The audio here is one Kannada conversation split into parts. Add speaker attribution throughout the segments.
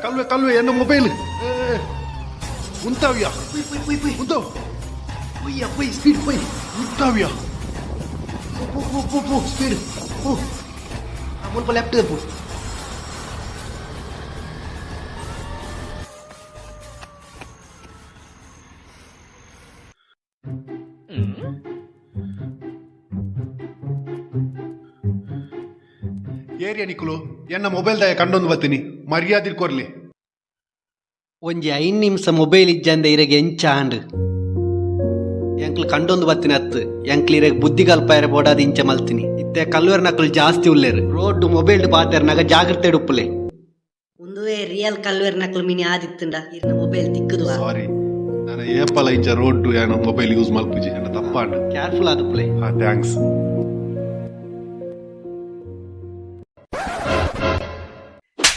Speaker 1: ಕಲ್ವೆ ಕಲ್ವೆ ಎನ್ನ ಮೊಬೈಲ್ ಉಂತಾವ್ಯಾ ಉಂತಾವ್ ಪೊಯ್ಯ ಪೊಯ್ ಸ್ಪೀಡ್ ಪೊಯ್ ಉಂತಾವ್ಯಾ ಪೋ ಸ್ಪೀಡ್ ಮುಲ್ಪ ಲೆಫ್ಟ್ ಪೋ ಏರಿಯ ನಿಕ್ಕಲು ಎನ್ನ ಮೊಬೈಲ್ದಾಗ ಕಂಡೊಂದು ಬರ್ತೀನಿ ಮರ್ಯಾದೆ ಕೊರ್ಲಿ
Speaker 2: ಒಂಜಿ 5 ನಿಮಿಷ ಮೊಬೈಲ್ ಇಜ್ಜಂದ ಇರೆಗೆ ಎಂಚ ಆಂಡ್ ಎಂಕ್ಲು ಕಂಡೊಂದು ಬತ್ತಿನ ಅತ್ತು ಎಂಕ್ಲು ಇರೆಗೆ ಬುದ್ಧಿ ಕಲ್ಪಾಯರೆ ಬೋಡಾದ ಇಂಚ ಮಲ್ತೀನಿ ಇತ್ತೆ ಕಲ್ವರ್ ನಕಲು ಜಾಸ್ತಿ ಉಲ್ಲೇರು ರೋಡ್ ಮೊಬೈಲ್ ಪಾತೆರ್ನಾಗ ಜಾಗ್ರತೆ ಉಪ್ಪುಲೆ
Speaker 3: ಒಂದುವೇ ರಿಯಲ್ ಕಲ್ವೇರ್ ನಕಲು ಮಿನಿ ಆದಿತ್ತಂಡ ಇರ್ನ ಮೊಬೈಲ್ ತಿಕ್ಕದು
Speaker 1: ಸಾರಿ ನಾನು ಏಪಲ ಇಂಚ ರೋಡ್ ಏನೋ ಮೊಬೈಲ್ ಯೂಸ್ ಮಲ್ಪುಜಿ ಎನ್ನ ತಪ್ಪಾಂಡು
Speaker 2: ಕೇರ್ಫುಲ್ ಆದುಪ್ಪುಲೆ
Speaker 1: ಥ್ಯಾಂಕ್ಸ್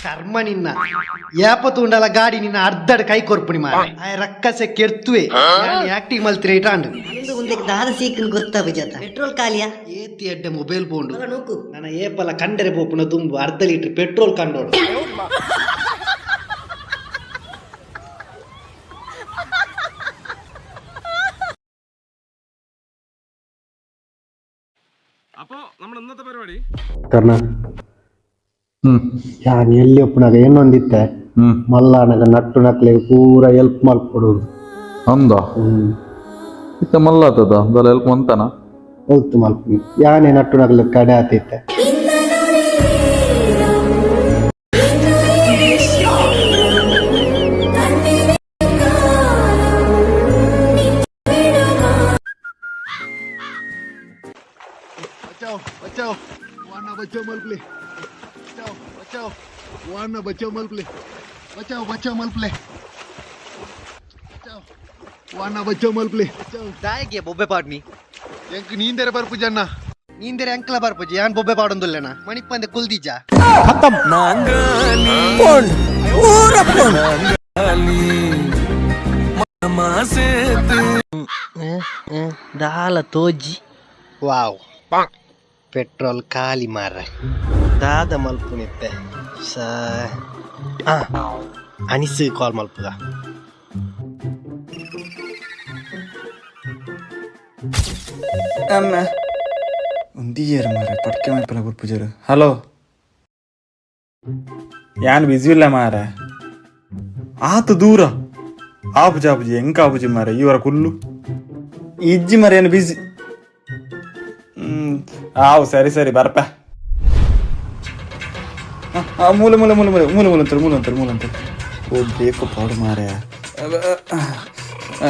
Speaker 2: ಕರ್ಮ ನಿನ್ನ ಯಾಪತ್ತು ಉಂಡಲ ಗಾಡಿ ನಿನ್ನ ಅರ್ಧಡ್ ಕೈ ಕೊರ್ಪುನಿ ಮಾರ ಆ ರಕ್ಕಸೆ ಕೆರ್ತುವೆ ಆಕ್ಟಿಂಗ್ ಮಲ್ತಿರ ಇಟಾಂಡು
Speaker 3: ಅಂದು ಒಂದಕ್ಕೆ ದಾದ ಸೀಕನ್ ಗೊತ್ತಾ ಬಿಜಾತ ಪೆಟ್ರೋಲ್ ಖಾಲಿಯಾ
Speaker 2: ಏತಿ ಅಡ್ಡೆ ಮೊಬೈಲ್ ಬೋಂಡು
Speaker 3: ನೋಕು
Speaker 2: ನನ್ನ ಏಪಲ ಕಂಡರೆ ಬೋಪುನ ತುಂಬು ಅರ್ಧ ಲೀಟರ್ ಪೆಟ್ರೋಲ್ ಕಂಡೋಡು
Speaker 4: അപ്പോ നമ്മുടെ ഇന്നത്തെ പരിപാടി
Speaker 5: ಕರ್ಣ ಯಾನ್ ಎಲ್ಲಿ ಒಪ್ಪನಾಗ ಏನೊಂದಿತ್ತೆ ಮಲ್ಲಾನಗ ನಟ್ಟು ನಕ್ಲಿಗೆ ಪೂರ ಹೆಲ್ಪ್ ಮಾಡ್ಕೊಡೋದು
Speaker 6: ಅಂದ ಇತ್ತ ಮಲ್ಲಾತದ ಅದೆಲ್ಲ ಹೆಲ್ಪ್ ಮಂತಾನ
Speaker 5: ಹೊಲ್ತು ಮಲ್ಪಿ ಯಾನೇ ನಟ್ಟು ನಕ್ಲಿಗೆ ಕಡೆ ಆತೈತೆ
Speaker 1: बचाओ वाना बचाओ मलपले बचाओ वाना बचाओ मलपले बचाओ मलपले वाना बचाओ मलपले
Speaker 2: ದಾಯಿಗೆ ಬೊಬ್ಬೆ ಪಾಡ್ನಿ
Speaker 1: ಎಂಕ್ ನೀಂದರೆ ಬರ್ಪುಜನ್ನ
Speaker 2: ನೀಂದರೆ ಅಂಕಲ ಬರ್ಪಜಿ ಯಾನ್ ಬೊಬ್ಬೆ ಪಾಡೊಂದುಲ್ಲೆನ ಮಣಿಪ್ಪಂದೆ ಕುಲ್ದಿಜ ದಾಲ ತೋಜಿ ವಾವ್ ಪೆಟ್ರೋಲ್ ಖಾಲಿ ಮಾರ ದಾದ ಮಲ್ಪುನಿತ್ತೆ ಅನಿಸ್ ಕಾಲ್ ಮಲ್ಪುದ
Speaker 7: ಅಮ್ಮ ಒಂದಿಯರು ಮಾರ ಪಟ್ಕೆ ಮೈಪಲ ಗುರ್ಪುಜರು ಹಲೋ ಯಾನ್ ಬಿಸಿ ಇಲ್ಲ ಮಾರ ಆತು ದೂರ ಆಪುಜಿ ಆಪುಜಿ ಎಂಕ ಆಪುಜಿ ಮಾರ ಇವರ ಕುಲ್ಲು ಇಜ್ಜಿ ಮರ ಏನು ಬಿಸಿ ಆವು ಸರಿ ಸರಿ ಬರ್ಪ ಮೂಲ ಮೂಲ ಮೂಲ ಮೂಲ ಮೂಲ ಮೂಲ ಅಂತಾರೆ ಓ ಬೇಕು ಪಾಡು ಮಾರ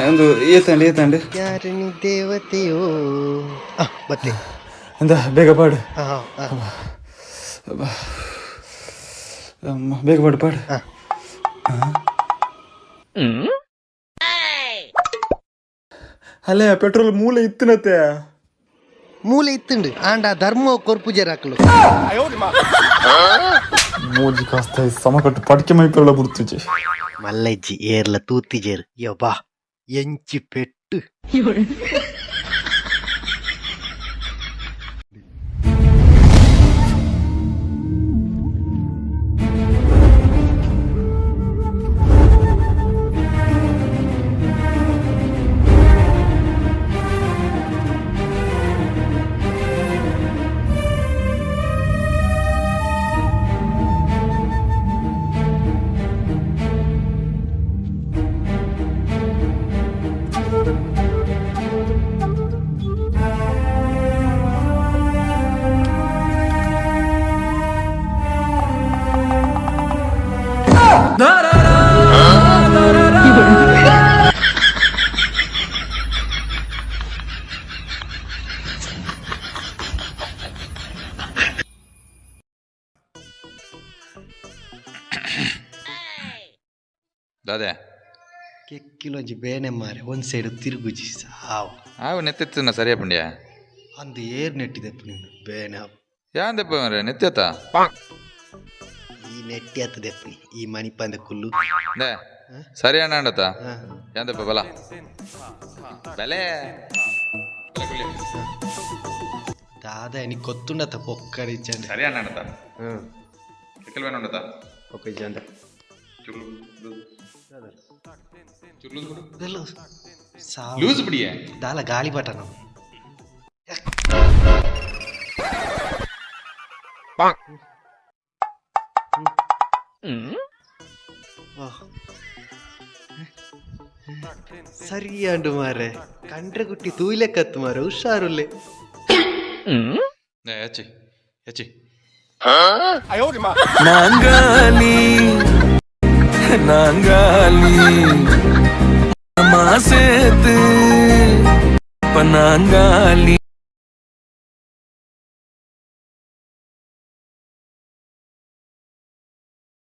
Speaker 7: ಒಂದು ಏತಂಡು
Speaker 2: ಯಾರನಿ ದೇವತೆಯೋ ಬತ್ತೆ
Speaker 7: ಅಂದ ಬೇಗ ಪಾಡು ಬೇಗ ಪಾಡು ಪಾಡು ಅಲ್ಲೇ ಪೆಟ್ರೋಲ್ ಮೂಲೆ ಇತ್ತಿನತ್ತೆ
Speaker 2: ಮೂಲೆ ಇತ್ತುಂಡು ಆಂಡ ಧರ್ಮ ಕೊರ್ಪುಜರ್ ಹಾಕಲು
Speaker 7: ಮೂಜಿ ಕಾಸ್ತ ಸಮಕಟ್ಟು ಪಡ್ಕೆ ಮೈಪೆಲ್ಲ ಬಿಡ್ತುಜಿ
Speaker 2: ಮಲ್ಲಜ್ಜಿ ಏರ್ಲ ತೂತಿಜೇರು ಯಬ್ಬಾ ಎಂಚಿ ಪೆಟ್ಟು
Speaker 8: ದಾದೆ
Speaker 2: ಕೆಕ್ಕಿಲೊಂಜಿ ಬೇನೆ ಮಾರೆ ಒಂದ್ ಸೈಡ್ ತಿರುಗುಜಿ ಸಾವು
Speaker 8: ಆವು ನೆತ್ತೆತ್ತನ ಸರಿಯ ಪುಂಡ್ಯ
Speaker 2: ಅಂದು ಏರ್ ನೆಟ್ಟಿದೆಪ್ಪ ನೀನು ಬೇನೆ ಆವು
Speaker 8: ಯಾಂದೆಪ್ಪ ಮರೆ ನೆತ್ತೆತ್ತ
Speaker 2: ಈ ನೆಟ್ಟಿ ಹತ್ತದೆಪ್ಪನಿ ಈ ಮಣಿಪಂದ ಕುಲ್ಲು
Speaker 8: ದೇ ಸರಿ ಅಣ್ಣ ಅಂಡತ್ತ ಯಾಂದೆಪ್ಪ ಬಲ ಬೆಲೆ
Speaker 2: దాదా నీకు కొత్తుండత పొక్కరిచ్చండి
Speaker 8: సరే అన్న అడతా ఎక్కల వేణ ఉండతా
Speaker 2: ఒక ఇచ్చండి
Speaker 8: లూజ్ పిడియే
Speaker 2: దాల గాలి పట్టణం ಸರಿಯಾಂಡು ಮಾರೆ ಕಂಡ್ರೆ ಗುಟ್ಟಿ ತೂಯ್ಲೆಕ್ಕತ್ತು ಮಾರೆ ಹುಷಾರುಲ್ಲೆ
Speaker 8: యాచి యాచి
Speaker 9: నాంగాలి మాసేత్ పనాంగాలి